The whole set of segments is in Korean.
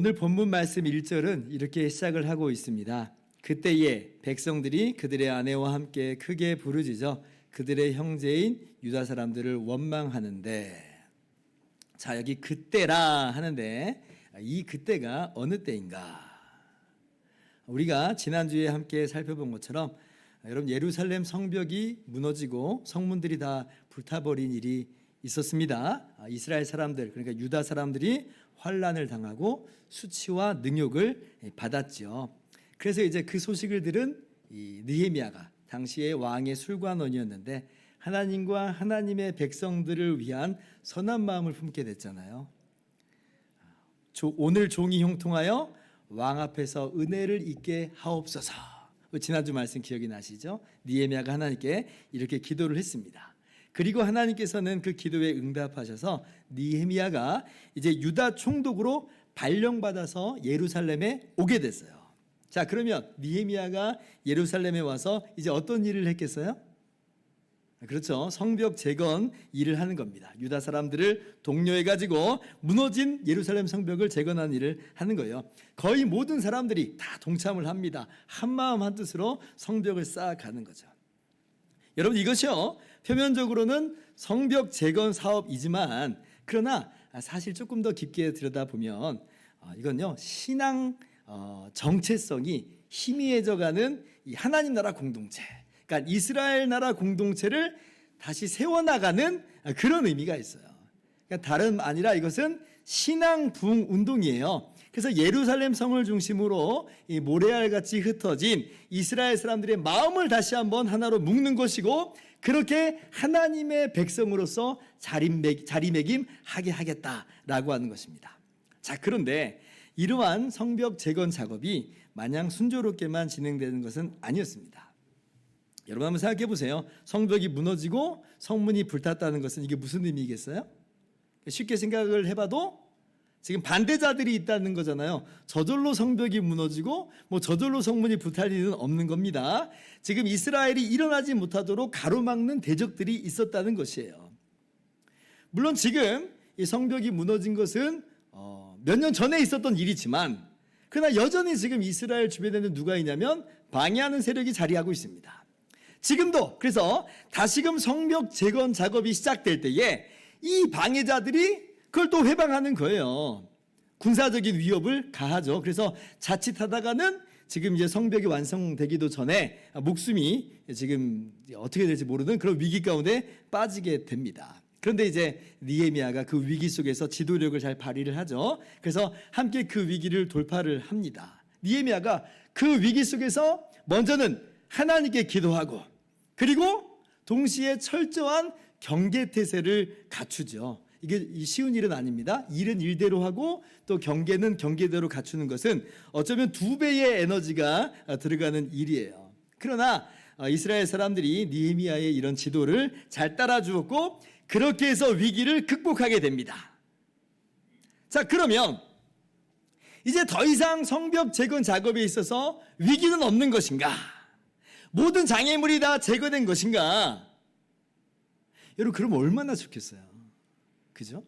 오늘 본문 말씀 1절은 이렇게 시작을 하고 있습니다. 그때에 백성들이 그들의 아내와 함께 크게 부르짖어 그들의 형제인 유다 사람들을 원망하는데, 자, 여기 그때라 하는데 이 그때가 어느 때인가? 우리가 지난주에 함께 살펴본 것처럼 여러분, 예루살렘 성벽이 무너지고 성문들이 다 불타버린 일이 있었습니다. 이스라엘 사람들, 그러니까 유다 사람들이 환난을 당하고 수치와 능욕을 받았죠. 그래서 이제 그 소식을 들은 이 느헤미야가 당시의 왕의 술관원이었는데 하나님과 하나님의 백성들을 위한 선한 마음을 품게 됐잖아요. 오늘 종이 형통하여 왕 앞에서 은혜를 잊게 하옵소서. 지난주 말씀 기억이 나시죠? 느헤미야가 하나님께 이렇게 기도를 했습니다. 그리고 하나님께서는 그 기도에 응답하셔서 느헤미야가 이제 유다 총독으로 발령받아서 예루살렘에 오게 됐어요. 자, 그러면 느헤미야가 예루살렘에 와서 이제 어떤 일을 했겠어요? 그렇죠. 성벽 재건 일을 하는 겁니다. 유다 사람들을 독려해가지고 무너진 예루살렘 성벽을 재건하는 일을 하는 거예요. 거의 모든 사람들이 다 동참을 합니다. 한마음 한뜻으로 성벽을 쌓아가는 거죠. 여러분, 이것이요, 표면적으로는 성벽 재건 사업이지만 그러나 사실 조금 더 깊게 들여다보면 이건요, 신앙 정체성이 희미해져가는 이 하나님 나라 공동체, 그러니까 이스라엘 나라 공동체를 다시 세워나가는 그런 의미가 있어요. 그러니까 다름 아니라 이것은 신앙 부흥 운동이에요. 그래서 예루살렘 성을 중심으로 이 모래알같이 흩어진 이스라엘 사람들의 마음을 다시 한번 하나로 묶는 것이고, 그렇게 하나님의 백성으로서 자리매김하게 하겠다라고 하는 것입니다. 자, 그런데 이러한 성벽 재건 작업이 마냥 순조롭게만 진행되는 것은 아니었습니다. 여러분 한번 생각해 보세요. 성벽이 무너지고 성문이 불탔다는 것은 이게 무슨 의미겠어요? 쉽게 생각을 해봐도 지금 반대자들이 있다는 거잖아요. 저절로 성벽이 무너지고 저절로 성문이 불탈 일은 없는 겁니다. 지금 이스라엘이 일어나지 못하도록 가로막는 대적들이 있었다는 것이에요. 물론 지금 이 성벽이 무너진 것은 몇 년 전에 있었던 일이지만, 그러나 여전히 지금 이스라엘 주변에는 누가 있냐면 방해하는 세력이 자리하고 있습니다. 지금도. 그래서 다시금 성벽 재건 작업이 시작될 때에 이 방해자들이 그걸 또 회방하는 거예요. 군사적인 위협을 가하죠. 그래서 자칫하다가는 지금 이제 성벽이 완성되기도 전에 목숨이 지금 어떻게 될지 모르는 그런 위기 가운데 빠지게 됩니다. 그런데 이제 느헤미야가 그 위기 속에서 지도력을 잘 발휘를 하죠. 그래서 함께 그 위기를 돌파를 합니다. 느헤미야가 그 위기 속에서 먼저는 하나님께 기도하고, 그리고 동시에 철저한 경계태세를 갖추죠. 이게 쉬운 일은 아닙니다. 일은 일대로 하고 또 경계는 경계대로 갖추는 것은 어쩌면 2배의 에너지가 들어가는 일이에요. 그러나 이스라엘 사람들이 느헤미야의 이런 지도를 잘 따라주었고, 그렇게 해서 위기를 극복하게 됩니다. 자, 그러면 이제 더 이상 성벽 재건 작업에 있어서 위기는 없는 것인가? 모든 장애물이 다 제거된 것인가? 여러분, 그럼 얼마나 좋겠어요. 그죠?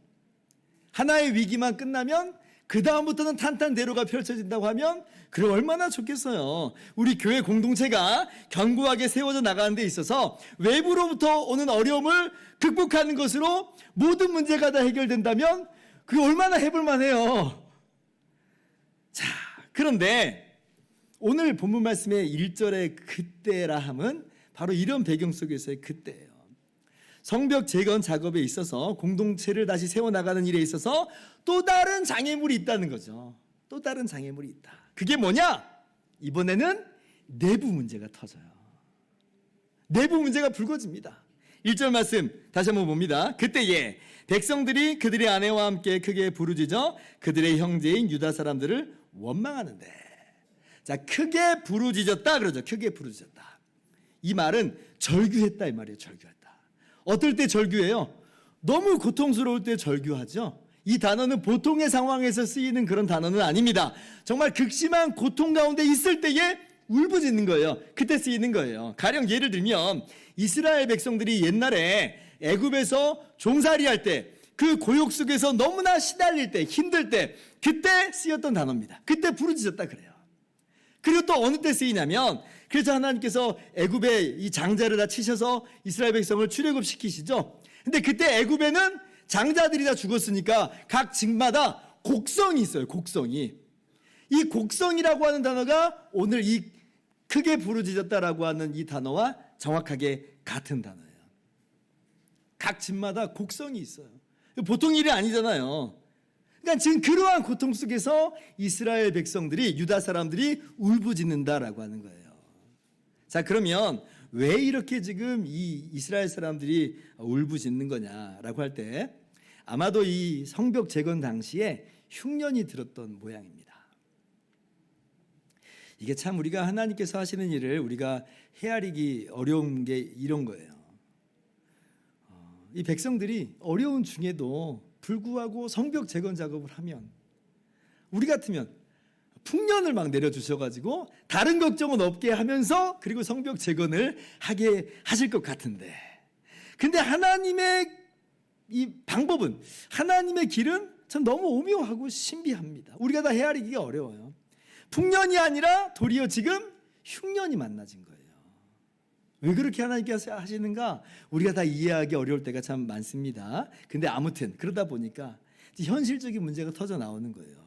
하나의 위기만 끝나면 그 다음부터는 탄탄대로가 펼쳐진다고 하면 그럼 얼마나 좋겠어요. 우리 교회 공동체가 견고하게 세워져 나가는 데 있어서 외부로부터 오는 어려움을 극복하는 것으로 모든 문제가 다 해결된다면 그게 얼마나 해볼만 해요. 자, 그런데 오늘 본문 말씀의 1절의 그때라 함은 바로 이런 배경 속에서의 그때예요. 성벽 재건 작업에 있어서 공동체를 다시 세워나가는 일에 있어서 또 다른 장애물이 있다는 거죠. 또 다른 장애물이 있다. 그게 뭐냐? 이번에는 내부 문제가 터져요. 내부 문제가 불거집니다. 1절 말씀 다시 한번 봅니다. 그때에 백성들이 그들의 아내와 함께 크게 부르짖어 그들의 형제인 유다 사람들을 원망하는데, 자, 크게 부르짖었다 그러죠. 크게 부르짖었다. 이 말은 절규했다 이 말이에요. 절규했다. 어떨 때 절규해요? 너무 고통스러울 때 절규하죠. 이 단어는 보통의 상황에서 쓰이는 그런 단어는 아닙니다. 정말 극심한 고통 가운데 있을 때에 울부짖는 거예요. 그때 쓰이는 거예요. 가령 예를 들면 이스라엘 백성들이 옛날에 애굽에서 종살이할 때 그 고욕 속에서 너무나 시달릴 때, 힘들 때, 그때 쓰였던 단어입니다. 그때 부르짖었다 그래요. 그리고 또 어느 때 쓰이냐면, 그래서 하나님께서 애굽에 이 장자를 다 치셔서 이스라엘 백성을 출애굽시키시죠. 근데 그때 애굽에는 장자들이 다 죽었으니까 각 직마다 곡성이 있어요. 곡성이. 이 곡성이라고 하는 단어가 오늘 이 크게 부르짖었다라고 하는 이 단어와 정확하게 같은 단어예요. 각 집마다 곡성이 있어요. 보통 일이 아니잖아요. 그러니까 지금 그러한 고통 속에서 이스라엘 백성들이, 유다 사람들이 울부짖는다라고 하는 거예요. 자, 그러면 왜 이렇게 지금 이 이스라엘 사람들이 울부짖는 거냐라고 할 때 아마도 이 성벽 재건 당시에 흉년이 들었던 모양입니다. 이게 참 우리가 하나님께서 하시는 일을 우리가 헤아리기 어려운 게 이런 거예요. 이 백성들이 어려운 중에도 불구하고 성벽 재건 작업을 하면 우리 같으면 풍년을 막 내려주셔가지고 다른 걱정은 없게 하면서 그리고 성벽 재건을 하게 하실 것 같은데, 근데 하나님의 이 방법은, 하나님의 길은 참 너무 오묘하고 신비합니다. 우리가 다 헤아리기가 어려워요. 풍년이 아니라 도리어 지금 흉년이 만나진 거예요. 왜 그렇게 하나님께서 하시는가? 우리가 다 이해하기 어려울 때가 참 많습니다. 근데 아무튼 그러다 보니까 현실적인 문제가 터져 나오는 거예요.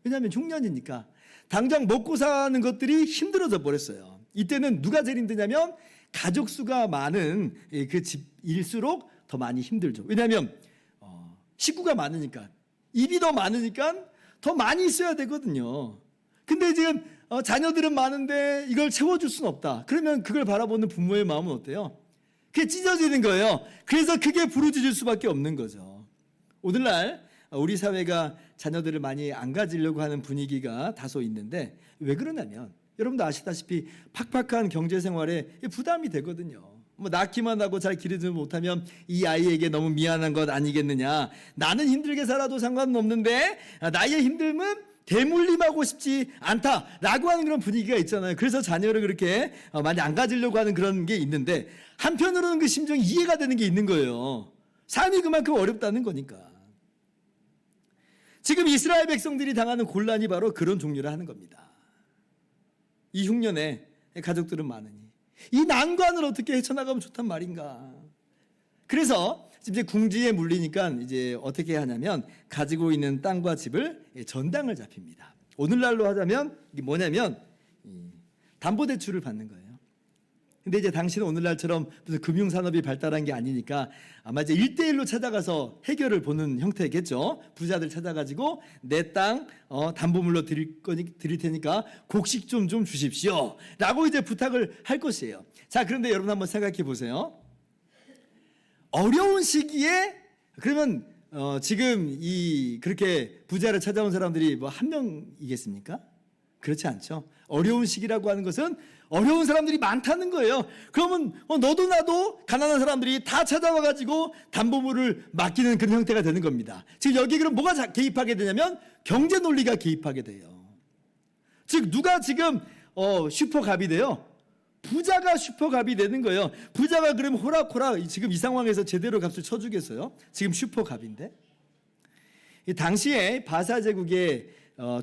왜냐하면 흉년이니까 당장 먹고 사는 것들이 힘들어져 버렸어요. 이때는 누가 제일 힘드냐면 가족 수가 많은 그 집일수록 더 많이 힘들죠. 왜냐하면 식구가 많으니까, 입이 더 많으니까 더 많이 있어야 되거든요. 근데 지금 자녀들은 많은데 이걸 채워줄 수는 없다. 그러면 그걸 바라보는 부모의 마음은 어때요? 그게 찢어지는 거예요. 그래서 크게 부르짖을 수밖에 없는 거죠. 오늘날 우리 사회가 자녀들을 많이 안 가지려고 하는 분위기가 다소 있는데, 왜 그러냐면 여러분도 아시다시피 팍팍한 경제 생활에 부담이 되거든요. 뭐 낳기만 하고 잘 기르지 못하면 이 아이에게 너무 미안한 것 아니겠느냐. 나는 힘들게 살아도 상관은 없는데 나의 힘듦은 대물림하고 싶지 않다라고 하는 그런 분위기가 있잖아요. 그래서 자녀를 그렇게 많이 안 가지려고 하는 그런 게 있는데, 한편으로는 그 심정이 이해가 되는 게 있는 거예요. 삶이 그만큼 어렵다는 거니까. 지금 이스라엘 백성들이 당하는 곤란이 바로 그런 종류를 하는 겁니다. 이 흉년에 가족들은 많으니 이 난관을 어떻게 헤쳐나가면 좋단 말인가. 그래서 이제 궁지에 물리니까 이제 어떻게 하냐면 가지고 있는 땅과 집을 전당을 잡힙니다. 오늘날로 하자면 이게 뭐냐면 담보대출을 받는 거예요. 근데 이제 당시는 오늘날처럼 무슨 금융산업이 발달한 게 아니니까 아마 이제 1대1로 찾아가서 해결을 보는 형태겠죠. 부자들 찾아가지고 내 땅 담보물로 드릴 테니까 곡식 좀 주십시오 라고 이제 부탁을 할 것이에요. 자, 그런데 여러분 한번 생각해 보세요. 어려운 시기에 그러면 지금 이 그렇게 부자를 찾아온 사람들이 뭐 한 명이겠습니까? 그렇지 않죠. 어려운 시기라고 하는 것은 어려운 사람들이 많다는 거예요. 그러면 너도 나도 가난한 사람들이 다 찾아와가지고 담보물을 맡기는 그런 형태가 되는 겁니다. 지금 여기 그럼 뭐가 개입하게 되냐면 경제 논리가 개입하게 돼요. 즉 누가 지금 슈퍼갑이 돼요? 부자가 슈퍼갑이 되는 거예요. 부자가 그러면 호락호락 지금 이 상황에서 제대로 값을 쳐주겠어요? 지금 슈퍼갑인데. 이 당시에 바사 제국의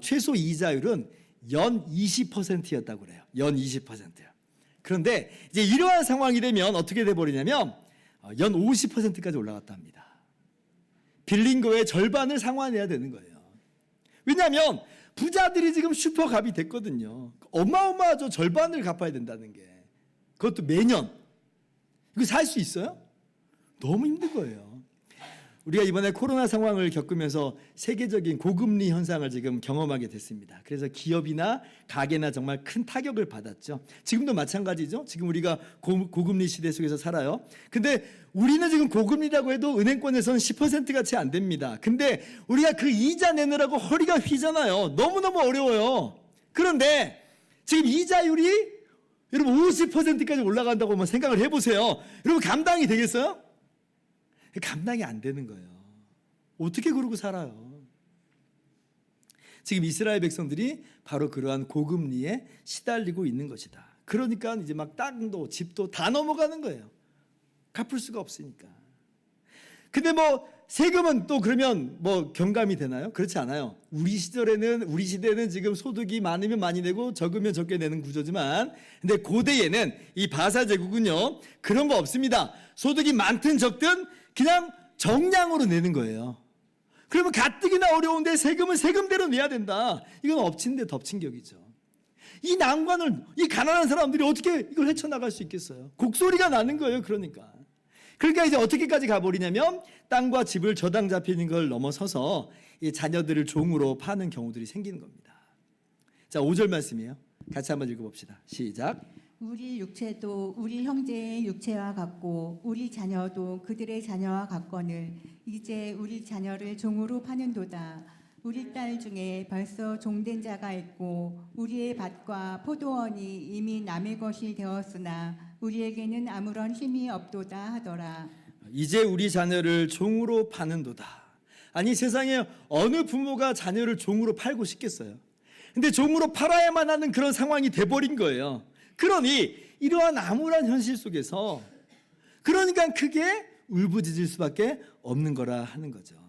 최소 이자율은 연 20%였다고 그래요. 연 20%요. 그런데 이제 이러한 상황이 되면 어떻게 돼버리냐면 연 50%까지 올라갔다 합니다. 빌린 거의 절반을 상환해야 되는 거예요. 왜냐하면 부자들이 지금 슈퍼갑이 됐거든요. 어마어마하죠. 절반을 갚아야 된다는 게. 그것도 매년. 이거 살 수 있어요? 너무 힘든 거예요. 우리가 이번에 코로나 상황을 겪으면서 세계적인 고금리 현상을 지금 경험하게 됐습니다. 그래서 기업이나 가게나 정말 큰 타격을 받았죠. 지금도 마찬가지죠. 지금 우리가 고금리 시대 속에서 살아요. 근데 우리는 지금 고금리라고 해도 은행권에서는 10%같이 안 됩니다. 근데 우리가 그 이자 내느라고 허리가 휘잖아요. 너무너무 어려워요. 그런데 지금 이자율이 여러분 50%까지 올라간다고 한번 생각을 해보세요. 여러분 감당이 되겠어요? 감당이 안 되는 거예요. 어떻게 그러고 살아요? 지금 이스라엘 백성들이 바로 그러한 고금리에 시달리고 있는 것이다. 그러니까 이제 막 땅도 집도 다 넘어가는 거예요. 갚을 수가 없으니까. 근데 뭐 세금은 또 그러면 뭐 경감이 되나요? 그렇지 않아요. 우리 시대는 지금 소득이 많으면 많이 내고 적으면 적게 내는 구조지만, 근데 고대에는 이 바사 제국은요 그런 거 없습니다. 소득이 많든 적든 그냥 정량으로 내는 거예요. 그러면 가뜩이나 어려운데 세금은 세금대로 내야 된다. 이건 엎친 데 덮친 격이죠. 이 난관을 이 가난한 사람들이 어떻게 이걸 헤쳐나갈 수 있겠어요? 곡소리가 나는 거예요. 그러니까 이제 어떻게까지 가버리냐면 땅과 집을 저당 잡히는 걸 넘어서서 이 자녀들을 종으로 파는 경우들이 생기는 겁니다. 자, 5절 말씀이에요. 같이 한번 읽어봅시다. 시작. 우리 육체도 우리 형제의 육체와 같고 우리 자녀도 그들의 자녀와 같거늘 이제 우리 자녀를 종으로 파는도다. 우리 딸 중에 벌써 종된 자가 있고 우리의 밭과 포도원이 이미 남의 것이 되었으나 우리에게는 아무런 힘이 없도다 하더라. 이제 우리 자녀를 종으로 파는도다. 아니, 세상에 어느 부모가 자녀를 종으로 팔고 싶겠어요? 근데 종으로 팔아야만 하는 그런 상황이 돼버린 거예요. 그러니 이러한 암울한 현실 속에서 그러니까 크게 울부짖을 수밖에 없는 거라 하는 거죠.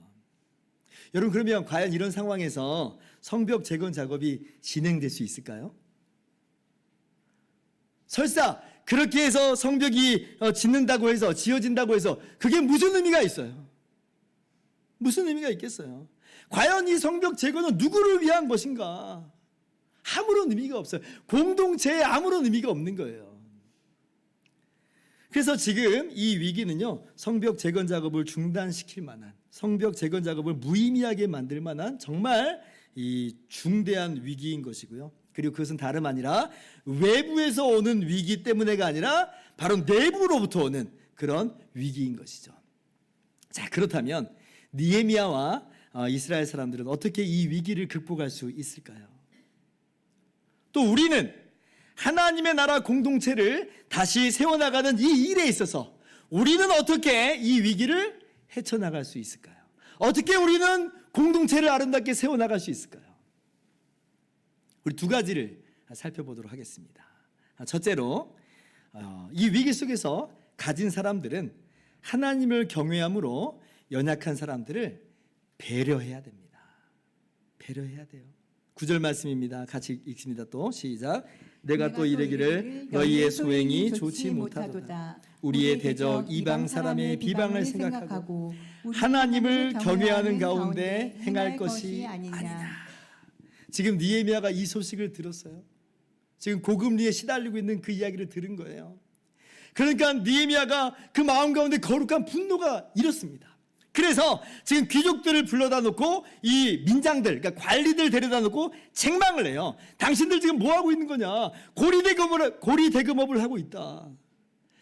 여러분, 그러면 과연 이런 상황에서 성벽 재건 작업이 진행될 수 있을까요? 설사 그렇게 해서 성벽이 지어진다고 해서 그게 무슨 의미가 있어요? 무슨 의미가 있겠어요? 과연 이 성벽 재건은 누구를 위한 것인가? 아무런 의미가 없어요. 공동체에 아무런 의미가 없는 거예요. 그래서 지금 이 위기는요, 성벽 재건 작업을 중단시킬 만한, 성벽 재건 작업을 무의미하게 만들 만한 정말 이 중대한 위기인 것이고요. 그리고 그것은 다름 아니라 외부에서 오는 위기 때문에가 아니라 바로 내부로부터 오는 그런 위기인 것이죠. 자, 그렇다면 느헤미야와 이스라엘 사람들은 어떻게 이 위기를 극복할 수 있을까요? 또 우리는 하나님의 나라 공동체를 다시 세워나가는 이 일에 있어서 우리는 어떻게 이 위기를 헤쳐나갈 수 있을까요? 어떻게 우리는 공동체를 아름답게 세워나갈 수 있을까요? 우리 두 가지를 살펴보도록 하겠습니다. 첫째로 이 위기 속에서 가진 사람들은 하나님을 경외함으로 연약한 사람들을 배려해야 됩니다. 배려해야 돼요. 9절 말씀입니다. 같이 읽습니다. 또 시작. 내가 또 이르기를 너희의 소행이 좋지 못하도다. 우리의 대적 이방 사람의 비방을 생각하고 하나님을 경외하는 가운데 행할 것이 아니냐. 지금 느헤미야가 이 소식을 들었어요. 지금 고금리에 시달리고 있는 그 이야기를 들은 거예요. 그러니까 느헤미야가 그 마음 가운데 거룩한 분노가 일었습니다. 그래서 지금 귀족들을 불러다 놓고 이 민장들, 그러니까 관리들 데려다 놓고 책망을 해요. 당신들 지금 뭐 하고 있는 거냐? 고리대금업을 하고 있다.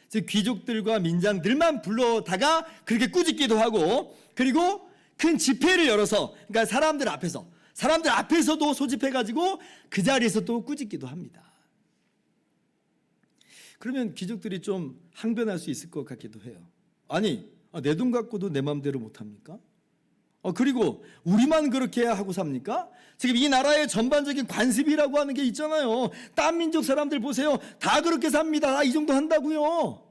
즉 귀족들과 민장들만 불러다가 그렇게 꾸짖기도 하고, 그리고 큰 집회를 열어서, 그러니까 사람들 앞에서도 소집해가지고 그 자리에서 또 꾸짖기도 합니다. 그러면 귀족들이 좀 항변할 수 있을 것 같기도 해요. 아니, 내 돈 갖고도 내 마음대로 못합니까? 그리고 우리만 그렇게 하고 삽니까? 지금 이 나라의 전반적인 관습이라고 하는 게 있잖아요. 딴 민족 사람들 보세요. 다 그렇게 삽니다. 이 정도 한다고요.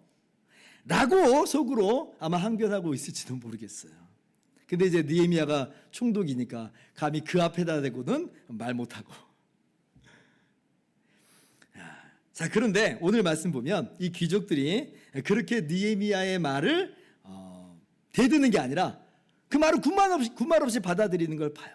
라고 속으로 아마 항변하고 있을지도 모르겠어요. 근데 이제 느헤미야가 총독이니까 감히 그 앞에다 대고는 말 못하고. 자, 그런데 오늘 말씀 보면 이 귀족들이 그렇게 느헤미야의 말을 대드는 게 아니라 그 말을 군말 없이 받아들이는 걸 봐요.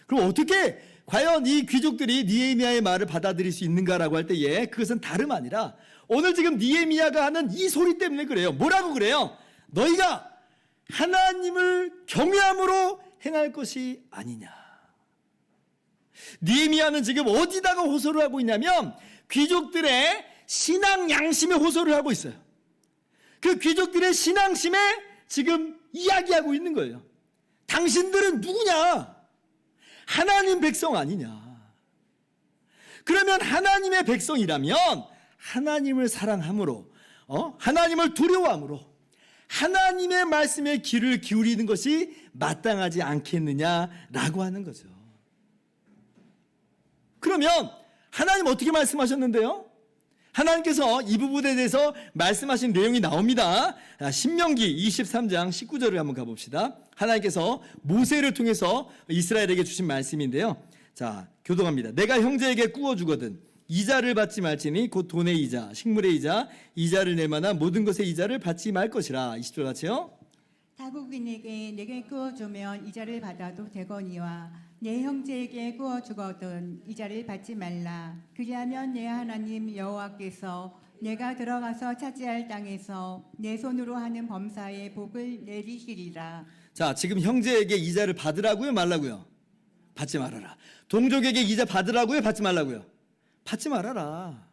그럼 어떻게 과연 이 귀족들이 느헤미야의 말을 받아들일 수 있는가라고 할 때에 그것은 다름 아니라 오늘 지금 느헤미야가 하는 이 소리 때문에 그래요. 뭐라고 그래요? 너희가 하나님을 경외함으로 행할 것이 아니냐. 느헤미야는 지금 어디다가 호소를 하고 있냐면 귀족들의 신앙 양심에 호소를 하고 있어요. 그 귀족들의 신앙심에 지금 이야기하고 있는 거예요. 당신들은 누구냐? 하나님 백성 아니냐? 그러면 하나님의 백성이라면 하나님을 사랑함으로, 하나님을 두려워함으로 하나님의 말씀에 귀를 기울이는 것이 마땅하지 않겠느냐라고 하는 거죠. 그러면 하나님 어떻게 말씀하셨는데요? 하나님께서 이 부분에 대해서 말씀하신 내용이 나옵니다. 신명기 23장 19절을 한번 가봅시다. 하나님께서 모세를 통해서 이스라엘에게 주신 말씀인데요. 자, 교독합니다. 내가 형제에게 꾸어주거든 이자를 받지 말지니 곧 돈의 이자, 식물의 이자, 이자를 낼 만한 모든 것의 이자를 받지 말 것이라. 20절 같이요. 타국인에게 내게 꾸어주면 이자를 받아도 되거니와 내 형제에게 꾸어주거든 이자를 받지 말라. 그리하면 내 하나님 여호와께서 내가 들어가서 차지할 땅에서 내 손으로 하는 범사에 복을 내리시리라. 자, 지금 형제에게 이자를 받으라고요, 말라고요? 받지 말아라. 동족에게 이자 받으라고요, 받지 말라고요? 받지 말아라.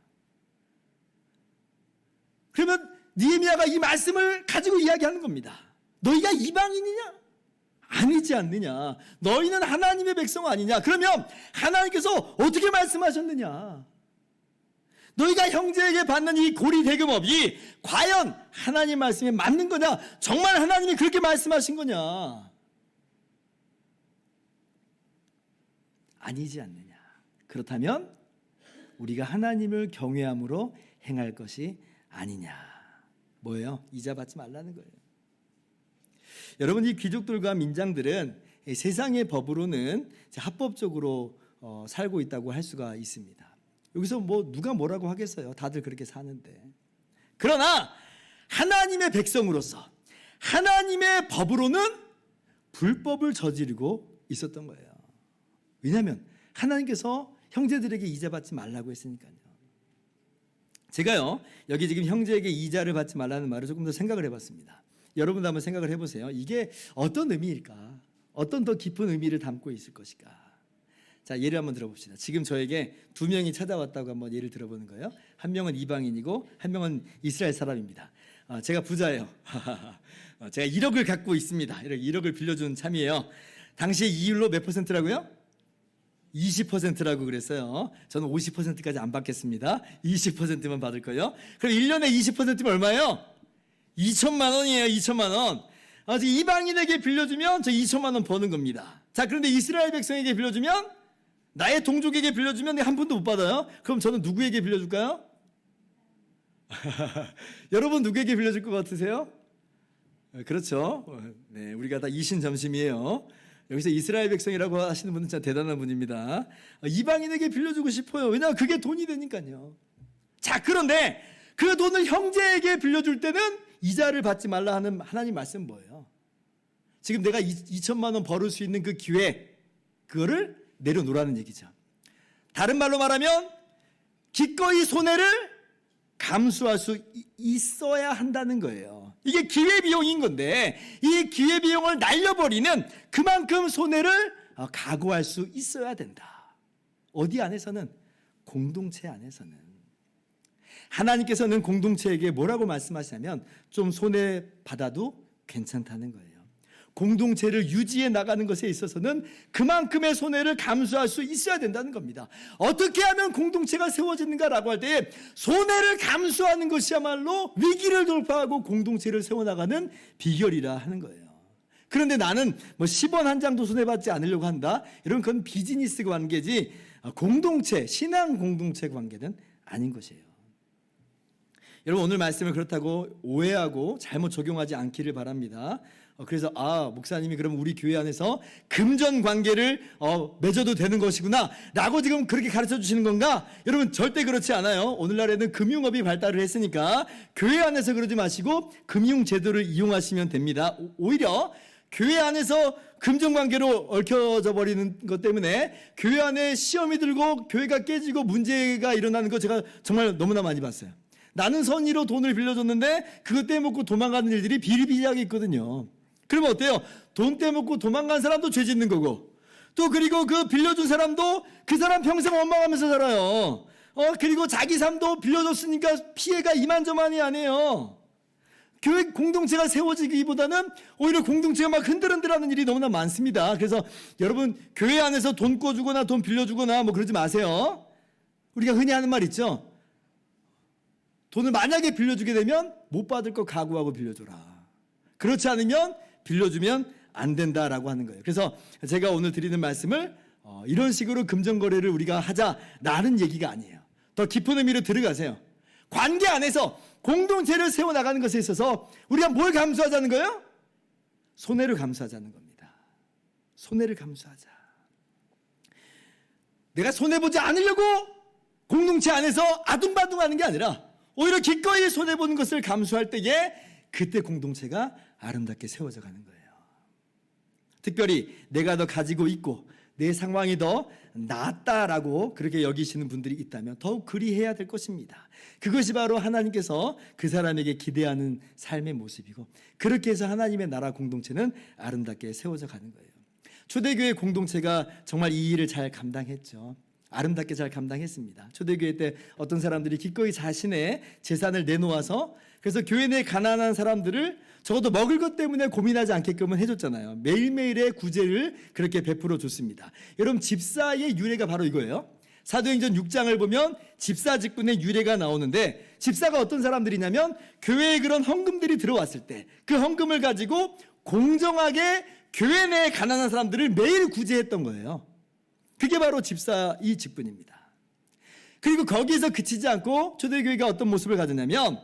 그러면 느헤미야가 이 말씀을 가지고 이야기하는 겁니다. 너희가 이방인이냐? 아니지 않느냐? 너희는 하나님의 백성 아니냐? 그러면 하나님께서 어떻게 말씀하셨느냐? 너희가 형제에게 받는 이 고리 대금업이 과연 하나님 말씀에 맞는 거냐? 정말 하나님이 그렇게 말씀하신 거냐? 아니지 않느냐? 그렇다면 우리가 하나님을 경외함으로 행할 것이 아니냐? 뭐예요? 이자 받지 말라는 거예요. 여러분, 이 귀족들과 민장들은 세상의 법으로는 합법적으로 살고 있다고 할 수가 있습니다. 여기서 뭐 누가 뭐라고 하겠어요? 다들 그렇게 사는데. 그러나 하나님의 백성으로서 하나님의 법으로는 불법을 저지르고 있었던 거예요. 왜냐하면 하나님께서 형제들에게 이자 받지 말라고 했으니까요. 제가요, 여기 지금 형제에게 이자를 받지 말라는 말을 조금 더 생각을 해봤습니다. 여러분도 한번 생각을 해보세요. 이게 어떤 의미일까? 어떤 더 깊은 의미를 담고 있을 것일까? 자, 예를 한번 들어봅시다. 지금 저에게 두 명이 찾아왔다고 한번 예를 들어보는 거예요. 한 명은 이방인이고 한 명은 이스라엘 사람입니다. 제가 부자예요. 제가 1억을 갖고 있습니다. 1억을 빌려준 참이에요. 당시에 이율로 몇 %라고요? 20%라고 그랬어요. 저는 50%까지 안 받겠습니다. 20%만 받을 거예요. 그럼 1년에 20%면 얼마예요? 2천만 원이에요. 2천만 원. 이방인에게 빌려주면 저 2천만 원 버는 겁니다. 자, 그런데 이스라엘 백성에게 빌려주면, 나의 동족에게 빌려주면 한 푼도 못 받아요. 그럼 저는 누구에게 빌려줄까요? 여러분 누구에게 빌려줄 것 같으세요? 그렇죠. 네, 우리가 다 이신점심이에요. 여기서 이스라엘 백성이라고 하시는 분은 진짜 대단한 분입니다. 이방인에게 빌려주고 싶어요. 왜냐하면 그게 돈이 되니까요. 자, 그런데 그 돈을 형제에게 빌려줄 때는 이자를 받지 말라 하는 하나님 말씀은 뭐예요? 지금 내가 2천만 원 벌을 수 있는 그 기회, 그거를 내려놓으라는 얘기죠. 다른 말로 말하면 기꺼이 손해를 감수할 수 있어야 한다는 거예요. 이게 기회비용인 건데 이 기회비용을 날려버리는 그만큼 손해를 각오할 수 있어야 된다. 어디 안에서는? 공동체 안에서는. 하나님께서는 공동체에게 뭐라고 말씀하시냐면 좀 손해받아도 괜찮다는 거예요. 공동체를 유지해 나가는 것에 있어서는 그만큼의 손해를 감수할 수 있어야 된다는 겁니다. 어떻게 하면 공동체가 세워지는가라고 할 때 손해를 감수하는 것이야말로 위기를 돌파하고 공동체를 세워나가는 비결이라 하는 거예요. 그런데 나는 뭐 10원 한 장도 손해받지 않으려고 한다. 이런 그건 비즈니스 관계지 공동체, 신앙 공동체 관계는 아닌 것이에요. 여러분, 오늘 말씀을 그렇다고 오해하고 잘못 적용하지 않기를 바랍니다. 그래서 목사님이 그럼 우리 교회 안에서 금전 관계를 맺어도 되는 것이구나 라고 지금 그렇게 가르쳐 주시는 건가? 여러분, 절대 그렇지 않아요. 오늘날에는 금융업이 발달을 했으니까 교회 안에서 그러지 마시고 금융제도를 이용하시면 됩니다. 오히려 교회 안에서 금전관계로 얽혀져 버리는 것 때문에 교회 안에 시험이 들고 교회가 깨지고 문제가 일어나는 거 제가 정말 너무나 많이 봤어요. 나는 선의로 돈을 빌려줬는데 그것 떼먹고 도망가는 일들이 비일비재하게 있거든요. 그러면 어때요? 돈 떼먹고 도망간 사람도 죄 짓는 거고, 또 그리고 그 빌려준 사람도 그 사람 평생 원망하면서 살아요. 그리고 자기 삶도 빌려줬으니까 피해가 이만저만이 아니에요. 교회 공동체가 세워지기보다는 오히려 공동체가 막 흔들흔들하는 일이 너무나 많습니다. 그래서 여러분, 교회 안에서 돈 꿔주거나 돈 빌려주거나 뭐 그러지 마세요. 우리가 흔히 하는 말 있죠. 돈을 만약에 빌려주게 되면 못 받을 거 각오하고 빌려줘라. 그렇지 않으면 빌려주면 안 된다라고 하는 거예요. 그래서 제가 오늘 드리는 말씀을 이런 식으로 금전거래를 우리가 하자라는 얘기가 아니에요. 더 깊은 의미로 들어가세요. 관계 안에서 공동체를 세워나가는 것에 있어서 우리가 뭘 감수하자는 거예요? 손해를 감수하자는 겁니다. 손해를 감수하자. 내가 손해보지 않으려고 공동체 안에서 아둥바둥하는 게 아니라 오히려 기꺼이 손해보는 것을 감수할 때에 그때 공동체가 아름답게 세워져 가는 거예요. 특별히 내가 더 가지고 있고 내 상황이 더 낫다라고 그렇게 여기시는 분들이 있다면 더욱 그리해야 될 것입니다. 그것이 바로 하나님께서 그 사람에게 기대하는 삶의 모습이고 그렇게 해서 하나님의 나라 공동체는 아름답게 세워져 가는 거예요. 초대교회 공동체가 정말 이 일을 잘 감당했죠. 아름답게 잘 감당했습니다. 초대교회 때 어떤 사람들이 기꺼이 자신의 재산을 내놓아서 그래서 교회 내 가난한 사람들을 적어도 먹을 것 때문에 고민하지 않게끔은 해줬잖아요. 매일매일의 구제를 그렇게 베풀어 줬습니다. 여러분 집사의 유래가 바로 이거예요. 사도행전 6장을 보면 집사 직분의 유래가 나오는데 집사가 어떤 사람들이냐면 교회에 그런 헌금들이 들어왔을 때 그 헌금을 가지고 공정하게 교회 내 가난한 사람들을 매일 구제했던 거예요. 그게 바로 집사의 직분입니다. 그리고 거기서 그치지 않고 초대교회가 어떤 모습을 가졌냐면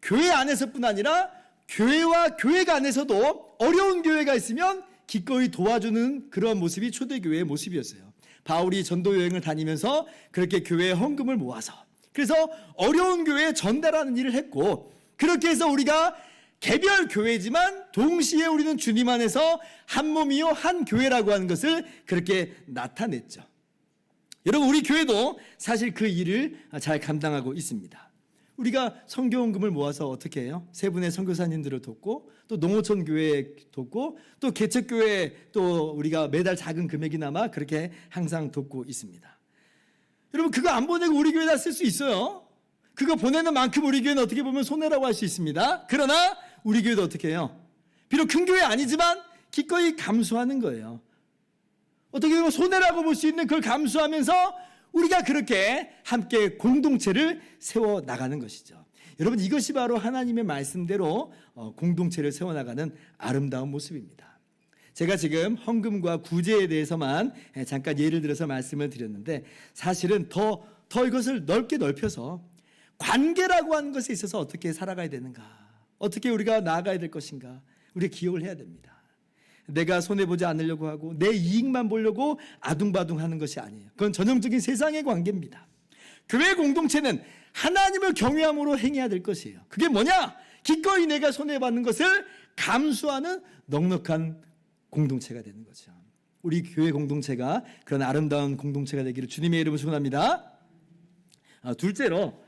교회 안에서뿐 아니라 교회와 교회가 안에서도 어려운 교회가 있으면 기꺼이 도와주는 그런 모습이 초대교회의 모습이었어요. 바울이 전도 여행을 다니면서 그렇게 교회에 헌금을 모아서 그래서 어려운 교회에 전달하는 일을 했고 그렇게 해서 우리가 개별 교회지만 동시에 우리는 주님 안에서 한 몸이요 한 교회라고 하는 것을 그렇게 나타냈죠. 여러분 우리 교회도 사실 그 일을 잘 감당하고 있습니다. 우리가 선교헌금을 모아서 어떻게 해요? 세 분의 선교사님들을 돕고 또 농어촌 교회 돕고 또 개척교회 또 우리가 매달 작은 금액이나마 그렇게 항상 돕고 있습니다. 여러분 그거 안 보내고 우리 교회다 쓸 수 있어요. 그거 보내는 만큼 우리 교회는 어떻게 보면 손해라고 할 수 있습니다. 그러나 우리 교회도 어떻게 해요? 비록 큰 교회 아니지만 기꺼이 감수하는 거예요. 어떻게 보면 손해라고 볼 수 있는 그걸 감수하면서 우리가 그렇게 함께 공동체를 세워나가는 것이죠. 여러분 이것이 바로 하나님의 말씀대로 공동체를 세워나가는 아름다운 모습입니다. 제가 지금 헌금과 구제에 대해서만 잠깐 예를 들어서 말씀을 드렸는데 사실은 더 이것을 넓게 넓혀서 관계라고 하는 것에 있어서 어떻게 살아가야 되는가, 어떻게 우리가 나아가야 될 것인가 우리가 기억을 해야 됩니다. 내가 손해보지 않으려고 하고 내 이익만 보려고 아둥바둥하는 것이 아니에요. 그건 전형적인 세상의 관계입니다. 교회 공동체는 하나님을 경외함으로 행해야 될 것이에요. 그게 뭐냐? 기꺼이 내가 손해받는 것을 감수하는 넉넉한 공동체가 되는 거죠. 우리 교회 공동체가 그런 아름다운 공동체가 되기를 주님의 이름으로 축원합니다. 둘째로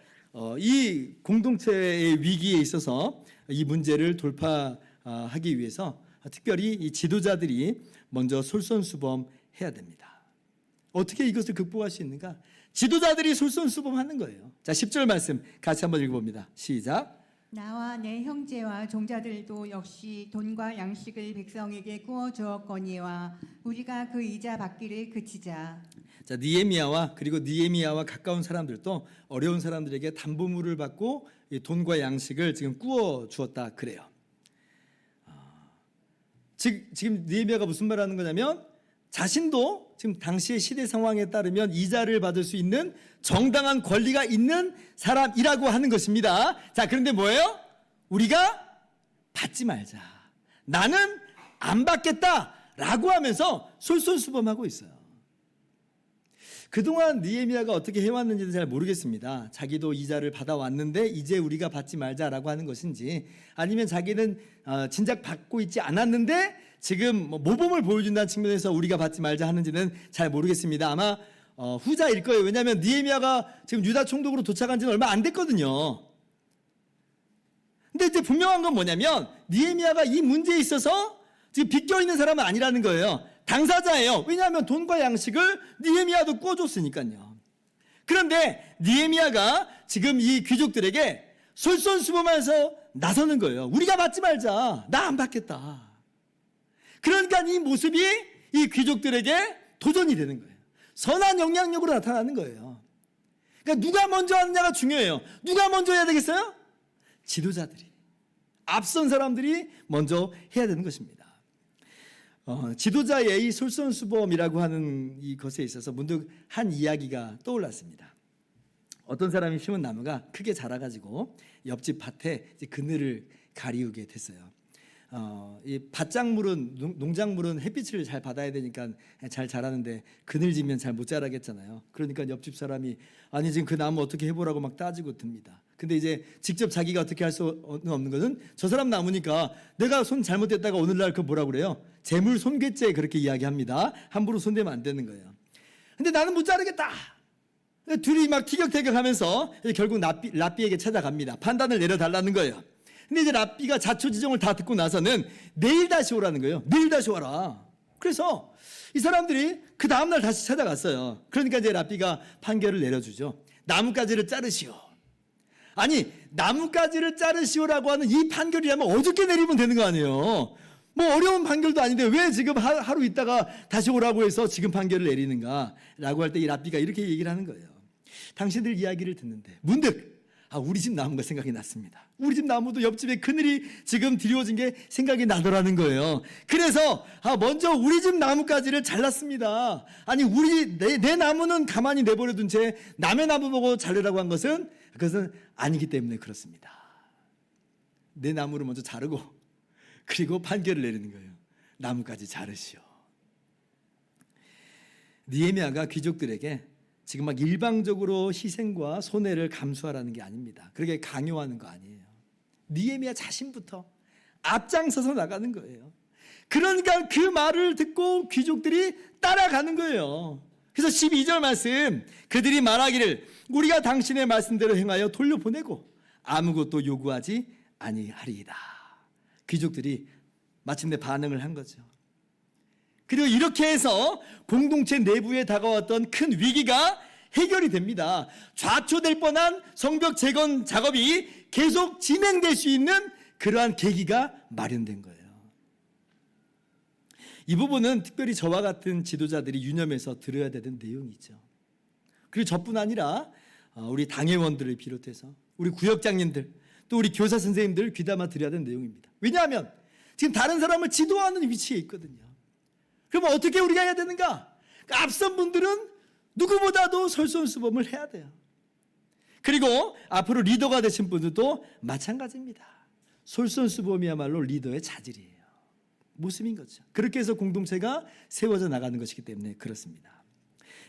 이 공동체의 위기에 있어서 이 문제를 돌파하기 위해서 특별히 이 지도자들이 먼저 솔선수범해야 됩니다. 어떻게 이것을 극복할 수 있는가? 지도자들이 솔선수범하는 거예요. 자, 10절 말씀 같이 한번 읽어봅니다. 시작. 나와 내 형제와 종자들도 역시 돈과 양식을 백성에게 구워 주었거니와 우리가 그 이자 받기를 그치자. 자, 느헤미야와 그리고 느헤미야와 가까운 사람들도 어려운 사람들에게 담보물을 받고 이 돈과 양식을 지금 구워 주었다 그래요. 지금 느헤미야가 무슨 말을 하는 거냐면 자신도 지금 당시의 시대 상황에 따르면 이자를 받을 수 있는 정당한 권리가 있는 사람이라고 하는 것입니다. 자, 그런데 뭐예요? 우리가 받지 말자. 나는 안 받겠다라고 하면서 솔선수범하고 있어요. 그동안 느헤미야가 어떻게 해왔는지는 잘 모르겠습니다. 자기도 이자를 받아왔는데 이제 우리가 받지 말자라고 하는 것인지 아니면 자기는 진작 받고 있지 않았는데 지금 모범을 보여준다는 측면에서 우리가 받지 말자 하는지는 잘 모르겠습니다. 아마 후자일 거예요. 왜냐하면 느헤미야가 지금 유다 총독으로 도착한 지는 얼마 안 됐거든요. 근데 이제 분명한 건 뭐냐면 느헤미야가 이 문제에 있어서 지금 비껴있는 사람은 아니라는 거예요. 당사자예요. 왜냐하면 돈과 양식을 느헤미야도 구워줬으니까요. 그런데 느헤미야가 지금 이 귀족들에게 솔선수범해서 나서는 거예요. 우리가 받지 말자. 나 안 받겠다. 그러니까 이 모습이 이 귀족들에게 도전이 되는 거예요. 선한 영향력으로 나타나는 거예요. 그러니까 누가 먼저 하느냐가 중요해요. 누가 먼저 해야 되겠어요? 지도자들이. 앞선 사람들이 먼저 해야 되는 것입니다. 지도자의 이 솔선수범이라고 하는 이것에 있어서 문득 한 이야기가 떠올랐습니다. 어떤 사람이 심은 나무가 크게 자라가지고 옆집 밭에 이제 그늘을 가리우게 됐어요. 이 밭작물은 농작물은 햇빛을 잘 받아야 되니까 잘 자라는데 그늘지면 잘 못 자라겠잖아요. 그러니까 옆집 사람이 아니 지금 그 나무 어떻게 해보라고 막 따지고 듭니다. 근데 이제 직접 자기가 어떻게 할 수 없는 것은 저 사람 나무니까 내가 손 잘못됐다가 오늘날 그 뭐라 그래요? 재물 손괴죄 그렇게 이야기합니다. 함부로 손대면 안 되는 거예요. 근데 나는 못 자르겠다. 둘이 막 티격태격하면서 결국 랍비에게 찾아갑니다. 판단을 내려달라는 거예요. 근데 이제 랍비가 자초지종을 다 듣고 나서는 내일 다시 오라는 거예요. 내일 다시 와라. 그래서 이 사람들이 그 다음날 다시 찾아갔어요. 그러니까 이제 랍비가 판결을 내려주죠. 나뭇가지를 자르시오. 아니 나뭇가지를 자르시오라고 하는 이 판결이라면 어저께 내리면 되는 거 아니에요. 뭐 어려운 판결도 아닌데 왜 지금 하루 있다가 다시 오라고 해서 지금 판결을 내리는가 라고 할 때 이 랍비가 이렇게 얘기를 하는 거예요. 당신들 이야기를 듣는데 문득 우리 집 나무가 생각이 났습니다. 우리 집 나무도 옆집에 그늘이 지금 드리워진 게 생각이 나더라는 거예요. 그래서 먼저 우리 집 나무까지를 잘랐습니다. 아니 내 나무는 가만히 내버려둔 채 남의 나무 보고 자르라고 한 것은 그것은 아니기 때문에 그렇습니다. 내 나무를 먼저 자르고 그리고 판결을 내리는 거예요. 나무까지 자르시오. 느헤미야가 귀족들에게 지금 막 일방적으로 희생과 손해를 감수하라는 게 아닙니다. 그렇게 강요하는 거 아니에요. 느헤미야 자신부터 앞장서서 나가는 거예요. 그러니까 그 말을 듣고 귀족들이 따라가는 거예요. 그래서 12절 말씀 그들이 말하기를 우리가 당신의 말씀대로 행하여 돌려보내고 아무것도 요구하지 아니하리이다. 귀족들이 마침내 반응을 한 거죠. 그리고 이렇게 해서 공동체 내부에 다가왔던 큰 위기가 해결이 됩니다. 좌초될 뻔한 성벽 재건 작업이 계속 진행될 수 있는 그러한 계기가 마련된 거예요. 이 부분은 특별히 저와 같은 지도자들이 유념해서 들어야 되는 내용이죠. 그리고 저뿐 아니라 우리 당회원들을 비롯해서 우리 구역장님들 또 우리 교사 선생님들 귀담아 들어야 되는 내용입니다. 왜냐하면 지금 다른 사람을 지도하는 위치에 있거든요. 그럼 어떻게 우리가 해야 되는가? 앞선 분들은 누구보다도 솔선수범을 해야 돼요. 그리고 앞으로 리더가 되신 분들도 마찬가지입니다. 솔선수범이야말로 리더의 자질이에요. 모습인 거죠. 그렇게 해서 공동체가 세워져 나가는 것이기 때문에 그렇습니다.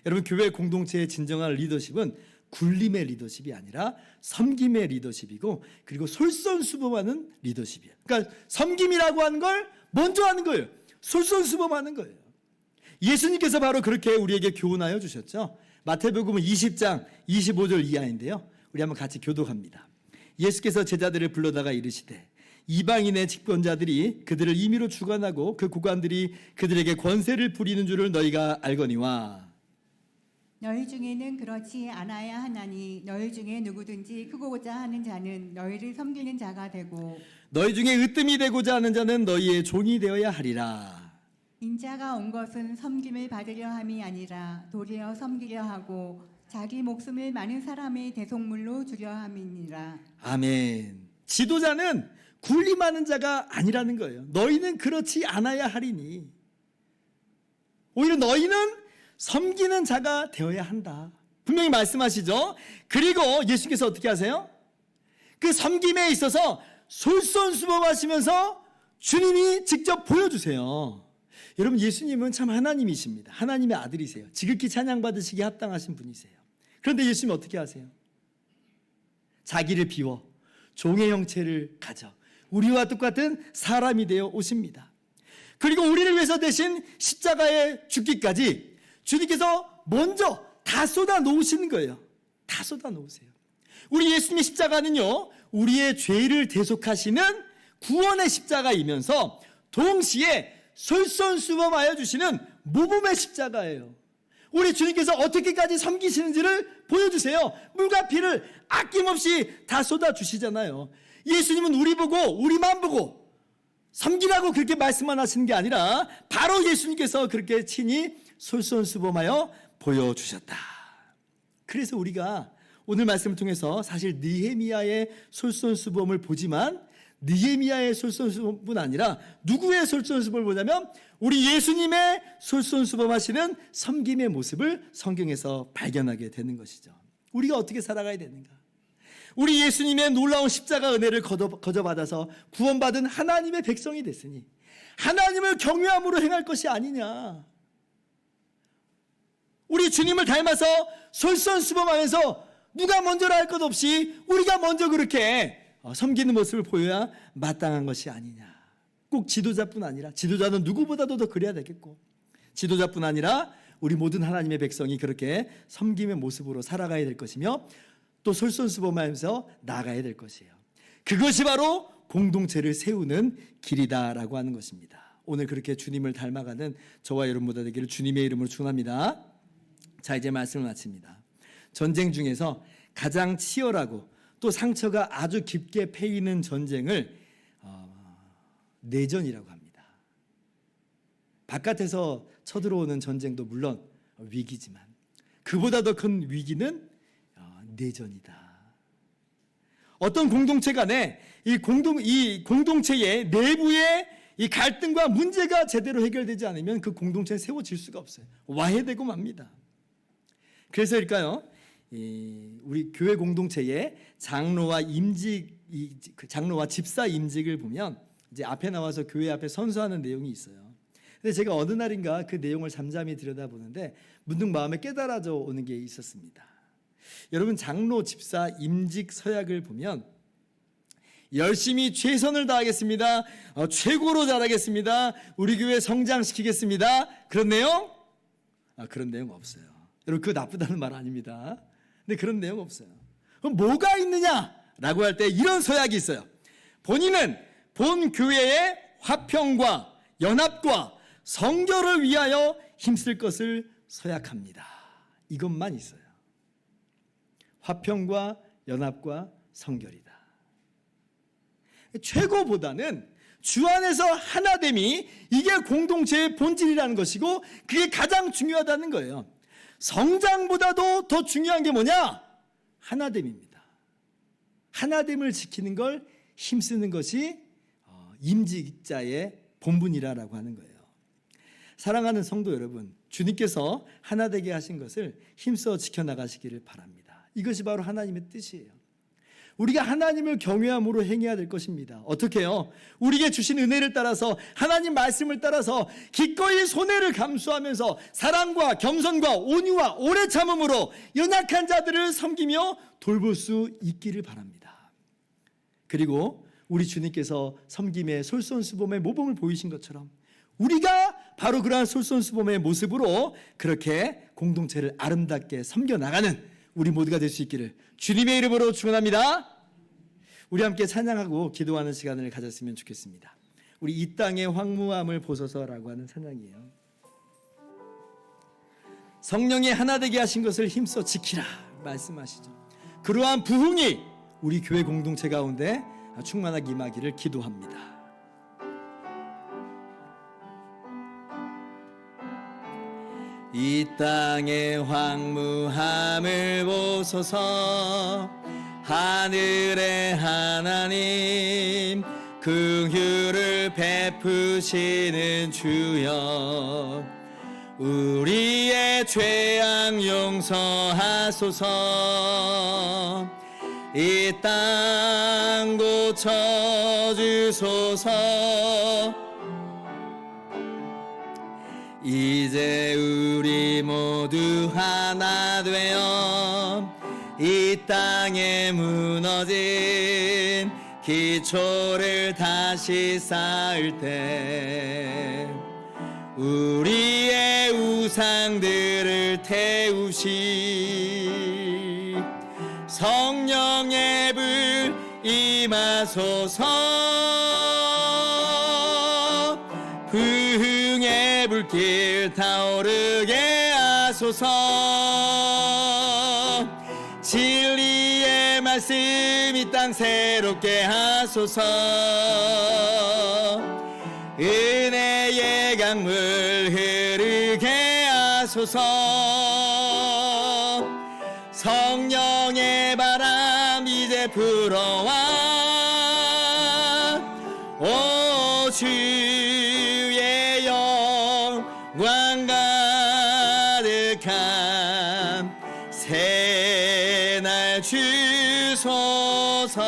여러분 교회 공동체의 진정한 리더십은 굴림의 리더십이 아니라 섬김의 리더십이고 그리고 솔선수범하는 리더십이에요. 그러니까 섬김이라고 하는 걸 먼저 하는 거예요. 솔선수범하는 거예요. 예수님께서 바로 그렇게 우리에게 교훈하여 주셨죠. 마태복음 20장 25절 이하인데요. 우리 한번 같이 교독합니다. 예수께서 제자들을 불러다가 이르시되 이방인의 직권자들이 그들을 임의로 주관하고 그 구관들이 그들에게 권세를 부리는 줄을 너희가 알거니와 너희 중에는 그렇지 않아야 하나니 너희 중에 누구든지 크고자 하는 자는 너희를 섬기는 자가 되고 너희 중에 으뜸이 되고자 하는 자는 너희의 종이 되어야 하리라. 인자가 온 것은 섬김을 받으려 함이 아니라 도리어 섬기려 하고 자기 목숨을 많은 사람의 대속물로 주려 함이니라. 아멘. 지도자는 군림하는 자가 아니라는 거예요. 너희는 그렇지 않아야 하리니 오히려 너희는 섬기는 자가 되어야 한다. 분명히 말씀하시죠. 그리고 예수께서 어떻게 하세요? 그 섬김에 있어서 솔선수범하시면서 주님이 직접 보여주세요. 여러분 예수님은 참 하나님이십니다. 하나님의 아들이세요. 지극히 찬양받으시기에 합당하신 분이세요. 그런데 예수님은 어떻게 하세요? 자기를 비워 종의 형체를 가져 우리와 똑같은 사람이 되어 오십니다. 그리고 우리를 위해서 대신 십자가에 죽기까지 주님께서 먼저 다 쏟아 놓으시는 거예요. 다 쏟아 놓으세요. 우리 예수님의 십자가는요, 우리의 죄를 대속하시는 구원의 십자가이면서 동시에 솔선수범하여 주시는 모범의 십자가예요. 우리 주님께서 어떻게까지 섬기시는지를 보여주세요. 물과 피를 아낌없이 다 쏟아주시잖아요. 예수님은 우리 보고 우리만 보고 섬기라고 그렇게 말씀만 하시는 게 아니라 바로 예수님께서 그렇게 친히 솔선수범하여 보여주셨다. 그래서 우리가 오늘 말씀을 통해서 사실 느헤미야의 솔선수범을 보지만 느헤미야의 솔선수범뿐 아니라 누구의 솔선수범을 보냐면 우리 예수님의 솔선수범하시는 섬김의 모습을 성경에서 발견하게 되는 것이죠. 우리가 어떻게 살아가야 되는가? 우리 예수님의 놀라운 십자가 은혜를 거저받아서 구원받은 하나님의 백성이 됐으니 하나님을 경외함으로 행할 것이 아니냐. 우리 주님을 닮아서 솔선수범하면서 누가 먼저라 할 것 없이 우리가 먼저 그렇게 섬기는 모습을 보여야 마땅한 것이 아니냐. 꼭 지도자뿐 아니라, 지도자는 누구보다도 더 그래야 되겠고, 지도자뿐 아니라 우리 모든 하나님의 백성이 그렇게 섬김의 모습으로 살아가야 될 것이며 또 솔선수범하면서 나아가야 될 것이에요. 그것이 바로 공동체를 세우는 길이다라고 하는 것입니다. 오늘 그렇게 주님을 닮아가는 저와 여러분보다 되기를 주님의 이름으로 축원합니다. 자, 이제 말씀을 마칩니다. 전쟁 중에서 가장 치열하고 또 상처가 아주 깊게 패이는 전쟁을 내전이라고 합니다. 바깥에서 쳐들어오는 전쟁도 물론 위기지만 그보다 더 큰 위기는 내전이다. 어떤 공동체 간에 이 공동체의 내부의 이 갈등과 문제가 제대로 해결되지 않으면 그 공동체는 세워질 수가 없어요. 와해되고 맙니다. 그래서일까요? 우리 교회 공동체의 장로와 집사 임직을 보면 이제 앞에 나와서 교회 앞에 선서하는 내용이 있어요. 근데 제가 어느 날인가 그 내용을 잠잠히 들여다보는데 문득 마음에 깨달아져 오는 게 있었습니다. 여러분, 장로, 집사, 임직 서약을 보면 열심히 최선을 다하겠습니다. 최고로 잘하겠습니다. 우리 교회 성장시키겠습니다. 그런 내용? 그런 내용 없어요. 여러분, 그거 나쁘다는 말 아닙니다. 근데 그런 내용 없어요. 그럼 뭐가 있느냐라고 할 때 이런 서약이 있어요. 본인은 본 교회의 화평과 연합과 성결을 위하여 힘쓸 것을 서약합니다. 이것만 있어요. 화평과 연합과 성결이다. 최고보다는 주 안에서 하나됨이 이게 공동체의 본질이라는 것이고 그게 가장 중요하다는 거예요. 성장보다도 더 중요한 게 뭐냐? 하나됨입니다. 하나됨을 지키는 걸 힘쓰는 것이 임직자의 본분이라고 하는 거예요. 사랑하는 성도 여러분, 주님께서 하나되게 하신 것을 힘써 지켜나가시기를 바랍니다. 이것이 바로 하나님의 뜻이에요. 우리가 하나님을 경외함으로 행해야 될 것입니다. 어떻게 해요? 우리에게 주신 은혜를 따라서 하나님 말씀을 따라서 기꺼이 손해를 감수하면서 사랑과 겸손과 온유와 오래 참음으로 연약한 자들을 섬기며 돌볼 수 있기를 바랍니다. 그리고 우리 주님께서 섬김의 솔선수범의 모범을 보이신 것처럼 우리가 바로 그러한 솔선수범의 모습으로 그렇게 공동체를 아름답게 섬겨나가는 우리 모두가 될 수 있기를 주님의 이름으로 축원합니다. 우리 함께 찬양하고 기도하는 시간을 가졌으면 좋겠습니다. 우리 이 땅의 황무함을 보소서라고 하는 찬양이에요. 성령이 하나 되게 하신 것을 힘써 지키라 말씀하시죠. 그러한 부흥이 우리 교회 공동체 가운데 충만하게 임하기를 기도합니다. 이 땅의 황무함을 보소서. 하늘의 하나님 긍휼을 베푸시는 주여, 우리의 죄악 용서하소서. 이 땅 고쳐주소서. 이제 우리 모두 하나 되어 이 땅에 무너진 기초를 다시 쌓을 때 우리의 우상들을 태우시 성령의 불 임하소서. 부흥의 불길 타오르게 하소서. 진리의 말씀 이 땅 새롭게 하소서. 은혜의 강물 흐르게 하소서. 성령의 바람 이제 불어와 오 주의 영광 가득한 새 주소서.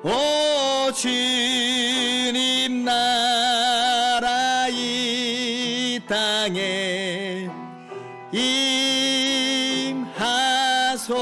오 주님 나라 이 땅에 임하소서.